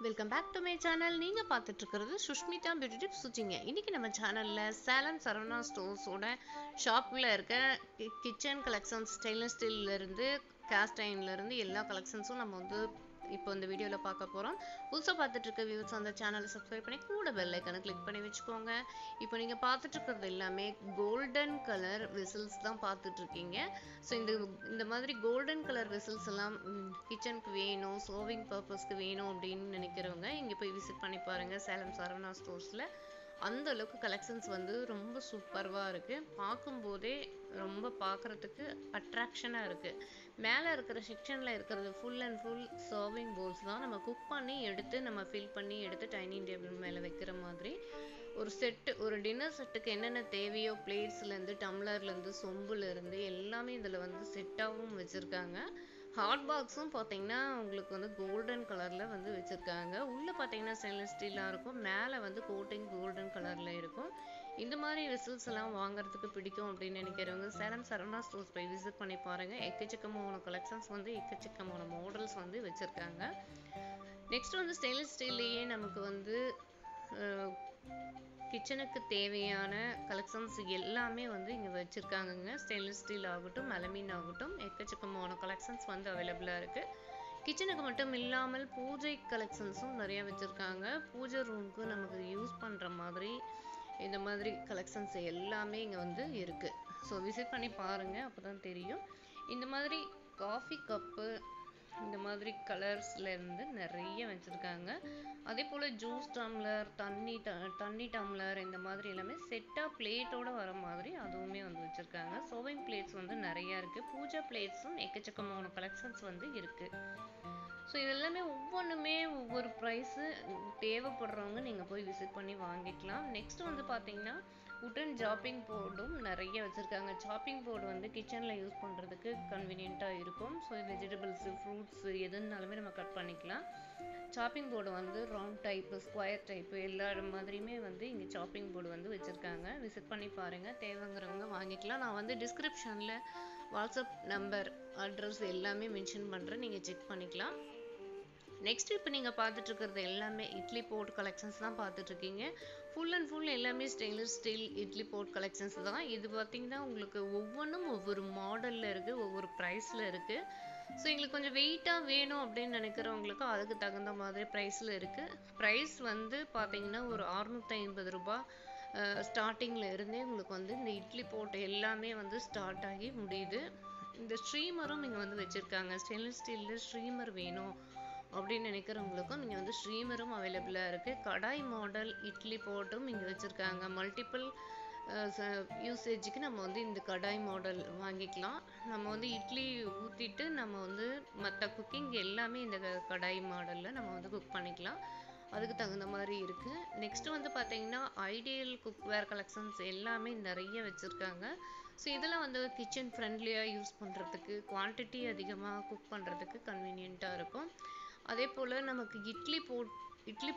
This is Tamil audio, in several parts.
Welcome back to my channel. நீங்க பார்த்துட்டு இருக்கிறது சுஷ்மிதா பியூட்டி டிப்ஸ் சுச்சிங்க. இன்னைக்கு நம்ம சேனல்ல சேலம் சரவணா ஸ்டோர்ஸோட ஷாப்ல இருக்க கிச்சன் கலெக்ஷன்ஸ், ஸ்டெயின்லெஸ் ஸ்டீல்ல இருந்து கேஸ்ட் அயன்ல இருந்து எல்லா கலெக்ஷன்ஸும் நம்ம வந்து இப்போ இந்த வீடியோவில் பார்க்க போகிறோம். புதுசாக பார்த்துட்டு இருக்க வியூஸ் அந்த சேனலை சப்ஸ்கிரைப் பண்ணி கூட பெல் ஐக்கானை கிளிக் பண்ணி வச்சுக்கோங்க. இப்போ நீங்கள் பார்த்துட்டு இருக்கிறது எல்லாமே கோல்டன் கலர் விசில்ஸ் தான் பார்த்துட்டு இருக்கீங்க. ஸோ இந்த மாதிரி கோல்டன் கலர் விசில்ஸ் எல்லாம் கிச்சனுக்கு வேணும், சர்விங் பர்பஸ்க்கு வேணும் அப்படின்னு நினைக்கிறவங்க இங்கே போய் விசிட் பண்ணி பாருங்கள். சேலம் சரவணா ஸ்டோர்ஸில் அந்த அளவுக்கு கலெக்ஷன்ஸ் வந்து ரொம்ப சூப்பர்வாக இருக்குது. பார்க்கும்போதே ரொம்ப பார்க்குறதுக்கு அட்ராக்ஷனாக இருக்குது. மேலே இருக்கிற செக்ஷனில் இருக்கிறது full and full serving bowls தான். நம்ம குக் பண்ணி எடுத்து நம்ம ஃபில் பண்ணி எடுத்து டைனிங் டேபிள் மேலே வைக்கிற மாதிரி ஒரு செட்டு, ஒரு டின்னர் செட்டுக்கு என்னென்ன தேவையோ பிளேட்ஸ்லேருந்து டம்ளர்லேருந்து சொம்புலேருந்து எல்லாமே இதில் வந்து செட்டாகவும் வச்சுருக்காங்க. ஹாட் பாக்ஸும் பார்த்தீங்கன்னா உங்களுக்கு வந்து கோல்டன் கலரில் வந்து வச்சுருக்காங்க. உள்ளே பார்த்தீங்கன்னா ஸ்டெயின்லெஸ் ஸ்டீலாக இருக்கும், மேலே வந்து கோட்டிங் கோல்டன் கலரில் இருக்கும். இந்த மாதிரி விசில்ஸ் எல்லாம் வாங்குறதுக்கு பிடிக்கும் அப்படின்னு நினைக்கிறவங்க சேலம் சரவணா ஸ்டோர்ஸ் போய் விசிட் பண்ணி பாருங்கள். எக்கச்சக்கமான கலெக்ஷன்ஸ் வந்து எக்கச்சக்கமான மாடல்ஸ் வந்து வச்சுருக்காங்க. நெக்ஸ்ட் வந்து ஸ்டெயின்லெஸ் ஸ்டீல்லையே நமக்கு வந்து கிச்சனுக்கு தேவையான கலெக்ஷன்ஸ் எல்லாமே வந்து இங்கே வச்சுருக்காங்கங்க. ஸ்டெயின்லெஸ் ஸ்டீல் ஆகட்டும், அலுமினியம் ஆகட்டும், எக்கச்சக்கமான கலெக்ஷன்ஸ் வந்து அவைலபிளாக இருக்குது. கிச்சனுக்கு மட்டும் இல்லாமல் பூஜை கலெக்ஷன்ஸும் நிறையா வச்சுருக்காங்க. பூஜை ரூமுக்கு நமக்கு யூஸ் பண்ணுற மாதிரி இந்த மாதிரி கலெக்ஷன்ஸ் எல்லாமே இங்கே வந்து இருக்குது. ஸோ விசிட் பண்ணி பாருங்கள், அப்போ தான் தெரியும். இந்த மாதிரி காஃபி கப்பு இந்த மாதிரி கலர்ஸ்லேருந்து நிறைய வச்சுருக்காங்க. அதே போல் ஜூஸ் டம்ளர், தண்ணி டம்ளர் இந்த மாதிரி எல்லாமே செட்டாக பிளேட்டோடு வர மாதிரி அதுவுமே வந்து வச்சுருக்காங்க. சர்விங் பிளேட்ஸ் வந்து நிறையா இருக்குது. பூஜா பிளேட்ஸும் எக்கச்சக்கமான கலெக்ஷன்ஸ் வந்து இருக்குது. ஸோ இதெல்லாமே ஒவ்வொன்றுமே ஒவ்வொரு ப்ரைஸு. தேவைப்படுறவங்க நீங்கள் போய் விசிட் பண்ணி வாங்கிக்கலாம். நெக்ஸ்ட் வந்து பார்த்தீங்கன்னா உட்டன் சாப்பிங் போர்டும் நிறைய வச்சுருக்காங்க. சாப்பிங் போர்டு வந்து கிச்சனில் யூஸ் பண்ணுறதுக்கு கன்வீனியண்ட்டாக இருக்கும். ஸோ வெஜிடபிள்ஸு, ஃப்ரூட்ஸு எதுனாலுமே நம்ம கட் பண்ணிக்கலாம். சாப்பிங் போர்டு வந்து ரவுண்ட் டைப்பு, ஸ்கொயர் டைப்பு எல்லா மாதிரியுமே வந்து இங்கே சாப்பிங் போர்டு வந்து வச்சுருக்காங்க. விசிட் பண்ணி பாருங்கள், தேவைங்கிறவங்க வாங்கிக்கலாம். நான் வந்து டிஸ்கிரிப்ஷனில் வாட்ஸ்அப் நம்பர், அட்ரஸ் எல்லாமே மென்ஷன் பண்ணுறேன், நீங்கள் செக் பண்ணிக்கலாம். நெக்ஸ்ட் இப்போ நீங்கள் பார்த்துட்டு இருக்கிறது எல்லாமே இட்லி போட் கலெக்ஷன்ஸ் தான் பார்த்துட்ருக்கீங்க. ஃபுல் அண்ட் ஃபுல் எல்லாமே stainless steel idli boat collections தான். இது பார்த்திங்கன்னா உங்களுக்கு ஒவ்வொன்றும் ஒவ்வொரு மாடலில் இருக்குது, ஒவ்வொரு ப்ரைஸில் இருக்குது. ஸோ எங்களுக்கு கொஞ்சம் வெயிட்டாக வேணும் அப்படின்னு நினைக்கிறவங்களுக்கு அதுக்கு தகுந்த மாதிரி ப்ரைஸில் இருக்குது. ப்ரைஸ் வந்து பார்த்திங்கன்னா ஒரு 650 ரூபா ஸ்டார்டிங்கில் இருந்தே உங்களுக்கு வந்து இந்த இட்லி போட் எல்லாமே வந்து ஸ்டார்ட் ஆகி முடியுது. இந்த ஸ்ட்ரீமரும் இங்கே வந்து வச்சுருக்காங்க. ஸ்டெயின்லெஸ் ஸ்டீலில் ஸ்ட்ரீமர் வேணும் அப்படின்னு நினைக்கிறவங்களுக்கும் நீங்கள் வந்து ஸ்ட்ரீமரும் அவைலபிளாக இருக்குது. கடாய் மாடல் இட்லி போட்டும் இங்கே வச்சுருக்காங்க. மல்டிபிள் யூசேஜுக்கு நம்ம வந்து இந்த கடாய் மாடல் வாங்கிக்கலாம். நம்ம வந்து இட்லி ஊற்றிட்டு நம்ம வந்து மற்ற குக்கிங் எல்லாமே இந்த கடாய் மாடலில் நம்ம வந்து குக் பண்ணிக்கலாம். அதுக்கு தகுந்த மாதிரி இருக்குது. நெக்ஸ்ட்டு வந்து பார்த்தீங்கன்னா ஐடியல் குக்வேர் கலெக்ஷன்ஸ் எல்லாமே நிறைய வச்சுருக்காங்க. ஸோ இதெல்லாம் வந்து கிச்சன் ஃப்ரெண்ட்லியாக யூஸ் பண்ணுறதுக்கு, குவான்டிட்டி அதிகமாக குக் பண்ணுறதுக்கு கன்வீனியண்ட்டாக இருக்கும். அதே போல் நமக்கு இட்லி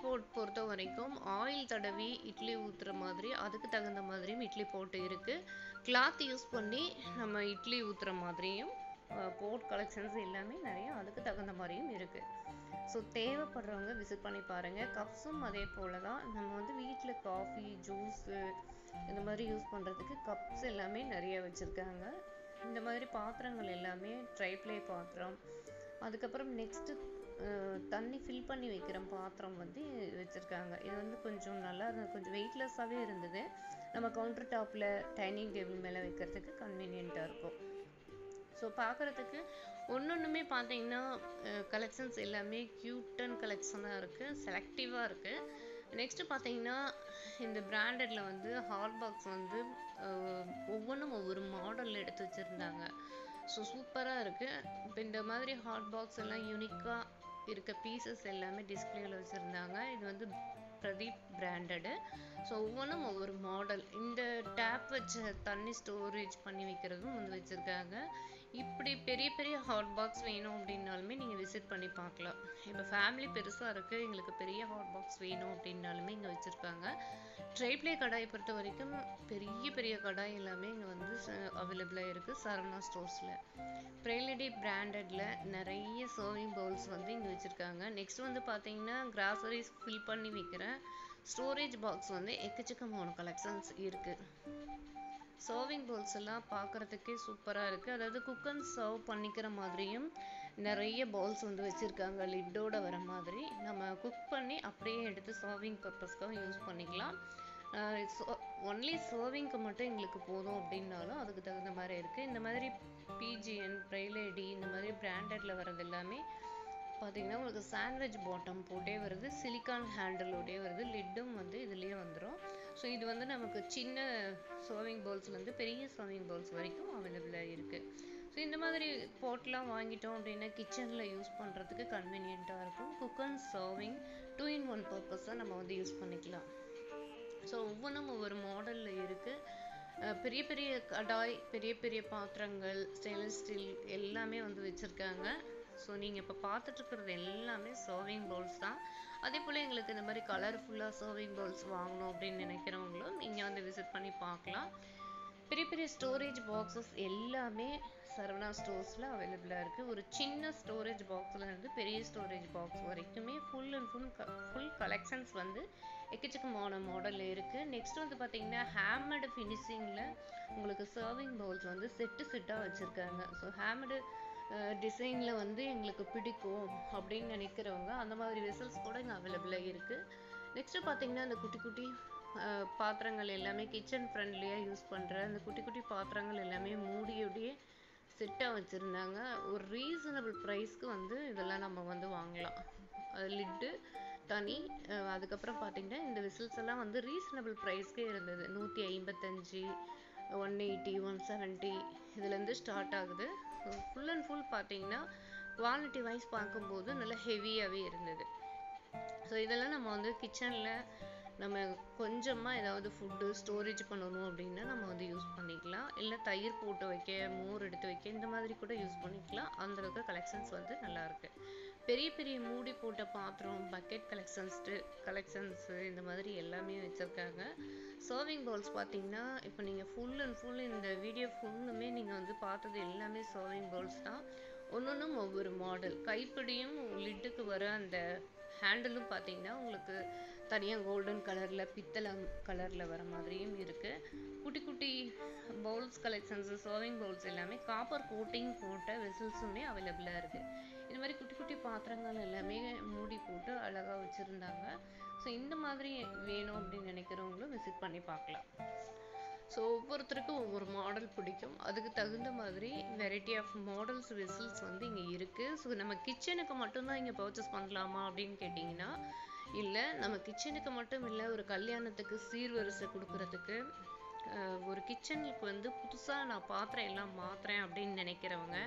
போட் பொறுத்த வரைக்கும் ஆயில் தடவி இட்லி ஊற்றுற மாதிரி அதுக்கு தகுந்த மாதிரியும் இட்லி போட்டு இருக்குது. கிளாத் யூஸ் பண்ணி நம்ம இட்லி ஊற்றுற மாதிரியும் போட் கலெக்ஷன்ஸ் எல்லாமே நிறைய அதுக்கு தகுந்த மாதிரியும் இருக்குது. ஸோ தேவைப்படுறவங்க விசிட் பண்ணி பாருங்கள். கப்ஸும் அதே போல் தான். நம்ம வந்து வீட்டில் காஃபி, ஜூஸு இந்த மாதிரி யூஸ் பண்ணுறதுக்கு கப்ஸ் எல்லாமே நிறைய வச்சுருக்காங்க. இந்த மாதிரி பாத்திரங்கள் எல்லாமே ட்ரைப்ளே பாத்திரம், அதுக்கப்புறம் நெக்ஸ்ட்டு தண்ணி ஃபில் பண்ணி வைக்கிற பாத்திரம் வந்து வச்சுருக்காங்க. இது வந்து கொஞ்சம் நல்லா கொஞ்சம் வெயிட்லெஸ்ஸாகவே இருந்தது. நம்ம கவுண்டர் டாப்பில் டைனிங் டேபிள் மேலே வைக்கிறதுக்கு கன்வீனியண்ட்டாக இருக்கும். ஸோ பார்க்குறதுக்கு ஒன்றுமே பார்த்தீங்கன்னா கலெக்ஷன்ஸ் எல்லாமே க்யூட்டன் கலெக்ஷனாக இருக்குது, செலக்டிவாக இருக்குது. நெக்ஸ்ட்டு பார்த்தீங்கன்னா இந்த பிராண்டடில் வந்து ஹாட் பாக்ஸ் வந்து ஒவ்வொன்றும் ஒவ்வொரு மாடலில் எடுத்து வச்சுருந்தாங்க. ஸோ சூப்பராக இருக்குது. இப்போ இந்த மாதிரி ஹாட் பாக்ஸ் எல்லாம் யூனிக்காக இருக்க பீசஸ் எல்லாமே டிஸ்பிளேயில் வச்சுருந்தாங்க. இது வந்து பிரதீப் பிராண்டடு. ஸோ ஒவ்வொன்றும் ஒவ்வொரு மாடல். இந்த டேப் வச்ச தண்ணி ஸ்டோரேஜ் பண்ணி வைக்கிறதும் வந்து வச்சுருக்காங்க. இப்படி பெரிய பெரிய ஹாட் பாக்ஸ் வேணும் அப்படின்னாலுமே நீங்கள் விசிட் பண்ணி பார்க்கலாம். இப்போ ஃபேமிலி பெருசாக இருக்குது, எங்களுக்கு பெரிய ஹாட் பாக்ஸ் வேணும் அப்படின்னாலுமே இங்கே வச்சுருக்காங்க. ட்ரைப்ளே கடாயை பொறுத்த வரைக்கும் பெரிய பெரிய கடாய் எல்லாமே இங்கே வந்து அவைலபிளாக இருக்குது சரவணா ஸ்டோர்ஸில். ப்ரைலடி பிராண்டடில் நிறைய சர்விங் பவுல்ஸ் வந்து இங்கே வச்சுருக்காங்க. நெக்ஸ்ட் வந்து பார்த்தீங்கன்னா கிராசரிஸ் ஃபில் பண்ணி வைக்கிற ஸ்டோரேஜ் பாக்ஸ் வந்து எக்கச்சக்கமான கலெக்ஷன்ஸ் இருக்குது. சர்விங் பவுல்ஸ் எல்லாம் பார்க்குறதுக்கே சூப்பராக இருக்குது. அதாவது குக் அண்ட் சர்வ் பண்ணிக்கிற மாதிரியும் நிறைய பவுல்ஸ் வந்து வச்சுருக்காங்க. லிட்டோட வர மாதிரி நம்ம குக் பண்ணி அப்படியே எடுத்து சர்விங் பர்பஸ்க்காக யூஸ் பண்ணிக்கலாம். ஒன்லி சர்விங்க்கு மட்டும் எங்களுக்கு போதும் அப்படின்னாலும் அதுக்கு தகுந்த மாதிரி இருக்குது. இந்த மாதிரி பிஜிஎன், ப்ரைலேடி இந்த மாதிரி பிராண்டடில் வர்றது எல்லாமே பார்த்தீங்கன்னா உங்களுக்கு சாண்ட்விச் பாட்டம் போட்டே வருது, சிலிக்கான் ஹேண்டிலோடே வருது, லிட்டும் வந்து இதுலேயே வந்துடும். ஸோ இது வந்து நமக்கு சின்ன சர்விங் பவுல்ஸ்லேருந்து பெரிய சர்விங் பவுல்ஸ் வரைக்கும் அவைலபிளாக இருக்குது. ஸோ இந்த மாதிரி போட்லாம் வாங்கிட்டோம் அப்படின்னா கிச்சனில் யூஸ் பண்ணுறதுக்கு கன்வீனியண்ட்டாக இருக்கும். குக் அண்ட் சர்விங் 2-in-1 பர்பஸாக நம்ம வந்து யூஸ் பண்ணிக்கலாம். ஸோ ஒவ்வொன்றும் ஒவ்வொரு மாடலில் இருக்குது. பெரிய பெரிய கடாய், பெரிய பெரிய பாத்திரங்கள், ஸ்டெயின்லெஸ் ஸ்டீல் எல்லாமே வந்து வச்சுருக்காங்க. ஸோ நீங்கள் இப்போ பார்த்துட்ருக்கிறது எல்லாமே சர்விங் பவுல்ஸ் தான். அதே போல் எங்களுக்கு இந்த மாதிரி கலர்ஃபுல்லாக சர்விங் பவுல்ஸ் வாங்கணும் அப்படின்னு நினைக்கிறவங்களும் இங்கே வந்து விசிட் பண்ணி பார்க்கலாம். பெரிய பெரிய ஸ்டோரேஜ் பாக்ஸஸ் எல்லாமே சரவணா ஸ்டோர்ஸில் அவைலபிளாக இருக்குது. ஒரு சின்ன ஸ்டோரேஜ் பாக்ஸில் இருந்து பெரிய ஸ்டோரேஜ் பாக்ஸ் வரைக்குமே ஃபுல் கலெக்ஷன்ஸ் வந்து எக்கச்சக்கமான மாடல் இருக்குது. நெக்ஸ்ட் வந்து பார்த்தீங்கன்னா ஹேமடு ஃபினிஷிங்கில் உங்களுக்கு சர்விங் பவுல்ஸ் வந்து செட்டாக வச்சுருக்காங்க. ஸோ ஹேமடு டிசைனில் வந்து எங்களுக்கு பிடிக்கும் அப்படின்னு நினைக்கிறவங்க அந்த மாதிரி வெசல்ஸ் கூட இங்கே அவைலபிளாக இருக்குது. நெக்ஸ்ட்டு பார்த்தீங்கன்னா இந்த குட்டி குட்டி பாத்திரங்கள் எல்லாமே கிச்சன் ஃப்ரெண்ட்லியாக யூஸ் பண்ணுற அந்த குட்டி குட்டி பாத்திரங்கள் எல்லாமே மூடியோடையே செட்டாக வச்சுருந்தாங்க. ஒரு ரீசனபிள் ப்ரைஸ்க்கு வந்து இதெல்லாம் நம்ம வந்து வாங்கலாம். லிட்டு தனி, அதுக்கப்புறம் பார்த்தீங்கன்னா இந்த விசில்ஸ் எல்லாம் வந்து ரீசனபிள் ப்ரைஸ்க்கே இருந்தது. 155, 180, 170 இதுலேருந்து ஸ்டார்ட் ஆகுது. ஃபுல் அண்ட் ஃபுல் பார்த்தீங்கன்னா குவாலிட்டி வைஸ் பார்க்கும்போது நல்லா ஹெவியாகவே இருந்தது. ஸோ இதெல்லாம் நம்ம வந்து கிச்சனில் நம்ம கொஞ்சமாக ஏதாவது ஃபுட்டு ஸ்டோரேஜ் பண்ணணும் அப்படின்னா நம்ம வந்து யூஸ் பண்ணிக்கலாம். இல்லை தயிர் போட்டு வைக்க, மோர் எடுத்து வைக்க இந்த மாதிரி கூட யூஸ் பண்ணிக்கலாம். அந்தளவுக்கு கலெக்ஷன்ஸ் வந்து நல்லாயிருக்கு. பெரிய பெரிய மூடி போட்ட பாத்திரம், பக்கெட் கலெக்ஷன்ஸு இந்த மாதிரி எல்லாமே வச்சுருக்காங்க. சர்விங் பவுல்ஸ் பார்த்தீங்கன்னா இப்போ நீங்கள் ஃபுல் அண்ட் ஃபுல் இந்த வீடியோ ஃபுல்லுமே நீங்கள் வந்து பார்த்தது எல்லாமே சர்விங் பவுல்ஸ் தான். ஒன்றும் ஒவ்வொரு மாடல். கைப்பிடியும் லிட்டுக்கு வர அந்த ஹேண்டிலும் பார்த்தீங்கன்னா உங்களுக்கு தனியாக கோல்டன் கலரில், பித்தளை கலரில் வர மாதிரியும் இருக்குது. குட்டி குட்டி பவுல்ஸ் கலெக்ஷன்ஸு, சர்விங் பவுல்ஸ் எல்லாமே காப்பர் கோட்டிங் போட்ட வெசல்ஸுமே அவைலபிளாக இருக்குது. இந்த மாதிரி குட்டி குட்டி பாத்திரங்கள் எல்லாமே மூடி போட்டு அழகாக வச்சுருந்தாங்க. ஸோ இந்த மாதிரி வேணும் அப்படின்னு நினைக்கிறவங்களும் விசிட் பண்ணி பார்க்கலாம். ஸோ ஒவ்வொருத்தருக்கும் ஒவ்வொரு மாடல் பிடிக்கும். அதுக்கு தகுந்த மாதிரி வெரைட்டி ஆஃப் மாடல்ஸ் வெசல்ஸ் வந்து இங்கே இருக்குது. ஸோ நம்ம கிச்சனுக்கு மட்டும்தான் இங்கே பர்ச்சேஸ் பண்ணலாமா அப்படின்னு கேட்டிங்கன்னா இல்லை, நம்ம கிச்சனுக்கு மட்டும் இல்லை, ஒரு கல்யாணத்துக்கு சீர்வரிசை கொடுக்குறதுக்கு, ஒரு கிச்சனுக்கு வந்து புதுசாக நான் பாத்திரம் எல்லாம் மாற்றுறேன் அப்படின்னு நினைக்கிறவங்க,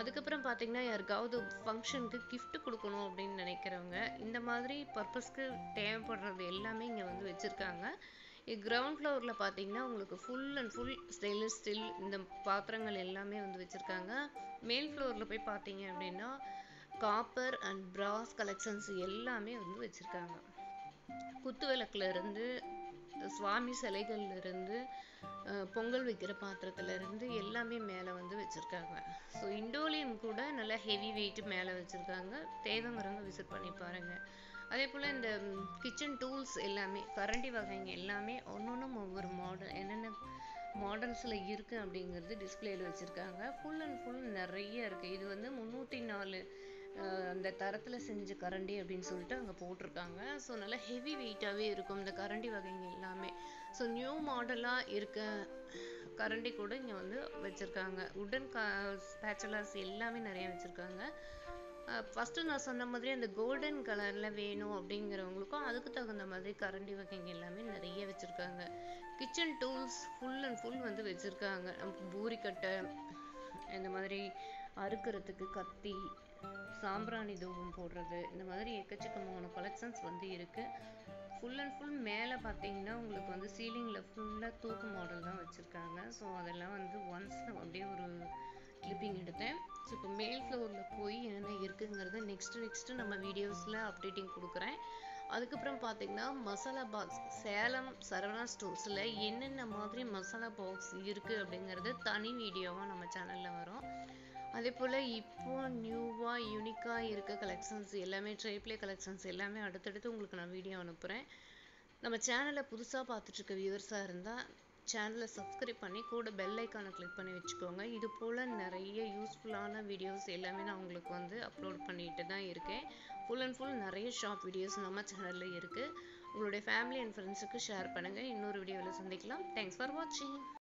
அதுக்கப்புறம் பார்த்தீங்கன்னா யாருக்காவது ஃபங்க்ஷனுக்கு கிஃப்ட் கொடுக்கணும் அப்படின்னு நினைக்கிறவங்க, இந்த மாதிரி பர்பஸ்க்கு தேவைப்படுறது எல்லாமே இங்கே வந்து வச்சுருக்காங்க. கிரவுண்ட் ஃப்ளோரில் பார்த்தீங்கன்னா உங்களுக்கு full and full stainless steel இந்த பாத்திரங்கள் எல்லாமே வந்து வச்சுருக்காங்க. மேல் ஃப்ளோரில் போய் பார்த்தீங்க அப்படின்னா காப்பர் அண்ட் பிராஸ் கலெக்ஷன்ஸ் எல்லாமே வந்து வச்சுருக்காங்க. குத்து விளக்குலேருந்து, சுவாமி சிலைகள்லேருந்து, பொங்கல் வைக்கிற பாத்திரத்துலேருந்து எல்லாமே மேலே வந்து வச்சுருக்காங்க. ஸோ இண்டோலியம் கூட நல்லா ஹெவி வெயிட் மேலே வச்சுருக்காங்க. தேவைங்கிறவங்க விசிட் பண்ணி பாருங்கள். அதே போல் இந்த கிச்சன் டூல்ஸ் எல்லாமே, கரண்டி வகைங்க எல்லாமே ஒவ்வொன்றும் ஒவ்வொரு மாடல் என்னென்ன மாடல்ஸில் இருக்குது அப்படிங்கிறது டிஸ்பிளேயில் வச்சுருக்காங்க. ஃபுல் அண்ட் ஃபுல் நிறைய இருக்குது. இது வந்து 304 அந்த தரத்தில் செஞ்ச கரண்டி அப்படின்னு சொல்லிட்டு அங்கே போட்டிருக்காங்க. ஸோ நல்லா ஹெவி வெயிட்டாகவே இருக்கும் இந்த கரண்டி வகைங்க எல்லாமே. ஸோ நியூ மாடலாக இருக்க கரண்டி கூட இங்கே வந்து வச்சுருக்காங்க. உடன் ஸ்பேச்சுலாஸ் எல்லாமே நிறைய வச்சுருக்காங்க. ஃபஸ்ட்டு நான் சொன்ன மாதிரி அந்த கோல்டன் கலரில் வேணும் அப்படிங்கிறவங்களுக்கும் அதுக்கு தகுந்த மாதிரி கரண்டி வகைங்க எல்லாமே நிறைய வச்சுருக்காங்க. Kitchen tools full and full வந்து வச்சுருக்காங்க. பூரிக்கட்டை, இந்த மாதிரி அறுக்கிறதுக்கு கத்தி, சாம்பிராணி தூபம் போடுறது, இந்த மாதிரி எக்கச்சக்கமான கலெக்ஷன்ஸ் வந்து இருக்குது. ஃபுல் அண்ட் ஃபுல் மேலே பார்த்தீங்கன்னா உங்களுக்கு வந்து சீலிங்கில் ஃபுல்லாக தூக்கு மாடல் தான் வச்சுருக்காங்க. ஸோ அதெல்லாம் வந்து ஒன்ஸ் அப்படியே ஒரு கிளிப்பிங் எடுத்தேன். ஸோ இப்போ மேல் ஃப்ளோரில் போய் என்னென்ன இருக்குங்கிறத நெக்ஸ்ட்டு நம்ம வீடியோஸில் அப்டேட்டிங் கொடுக்குறேன். அதுக்கப்புறம் பார்த்தீங்கன்னா மசாலா பாக்ஸ் சேலம் சரவணா ஸ்டோர்ஸில் என்னென்ன மாதிரி மசாலா பாக்ஸ் இருக்குது அப்படிங்கிறது தனி வீடியோவாக நம்ம சேனலில் வரும். அதே போல் இப்போ நியூவாக யூனிக்காக இருக்க கலெக்ஷன்ஸ் எல்லாமே ட்ரைப்ளே கலெக்ஷன்ஸ் எல்லாமே அடுத்தடுத்து உங்களுக்கு நான் வீடியோ அனுப்புகிறேன். நம்ம சேனலை புதுசாக பார்த்துட்ருக்க வியூவர்ஸாக இருந்தால் சேனலை சப்ஸ்கிரைப் பண்ணி கூட பெல் ஐக்கானை கிளிக் பண்ணி வச்சுக்கோங்க. இது போல் நிறைய யூஸ்ஃபுல்லான வீடியோஸ் எல்லாமே நான் உங்களுக்கு வந்து அப்லோட் பண்ணிட்டு தான் இருக்கேன். ஃபுல் அண்ட் ஃபுல் நிறைய ஷார்ட் வீடியோஸ் நம்ம சேனலில் இருக்குது. உங்களுடைய ஃபேமிலி அண்ட் ஃப்ரெண்ட்ஸுக்கு ஷேர் பண்ணுங்கள். இன்னொரு வீடியோவில் சந்திக்கலாம். தேங்க்ஸ் ஃபார் வாட்சிங்.